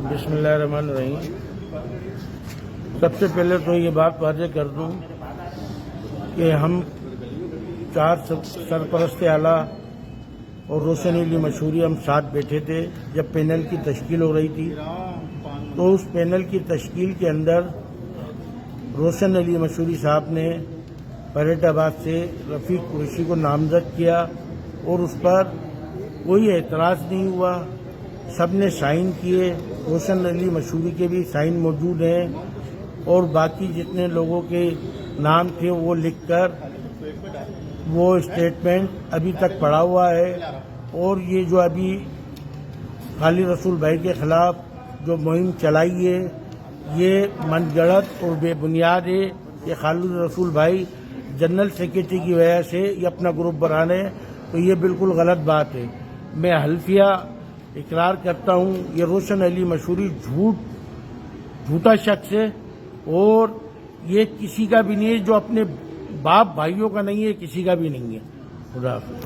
बिस्मिल्लाहिर्रहमानिर्रहीम। सबसे पहले तो ये बात वाज़ेह कर दूं कि हम 4 सरपरस्त आला और रोशन अली मशहूरी हम साथ बैठे थे जब पैनल की तश्कील हो रही थी। तो उस पैनल की तश्कील के अंदर रोशन अली मशहूरी साहब ने फरीदाबाद से रफ़ीक कुरैशी को नामजद किया और उस पर कोई एतराज़ नहीं हुआ, सब ने साइन किए। रोशन अली मशहूरी के भी साइन मौजूद हैं और बाकी जितने लोगों के नाम थे वो लिखकर वो स्टेटमेंट अभी तक पड़ा हुआ है। और ये जो अभी खालिद रसूल भाई के खिलाफ जो मुहिम चलाई है ये मनगढ़ंत और बेबुनियाद है। ये खालिद रसूल भाई जनरल सेक्रेटरी की वजह से ये अपना ग्रुप बना रहे हैं, तो ये बिल्कुल गलत बात है। मैं हल्फिया इकरार करता हूँ ये रोशन अली मशहूरी झूठा शख्स है और ये किसी का भी नहीं है, जो अपने बाप भाइयों का नहीं है, किसी का भी नहीं है। खुदा हाफिज़।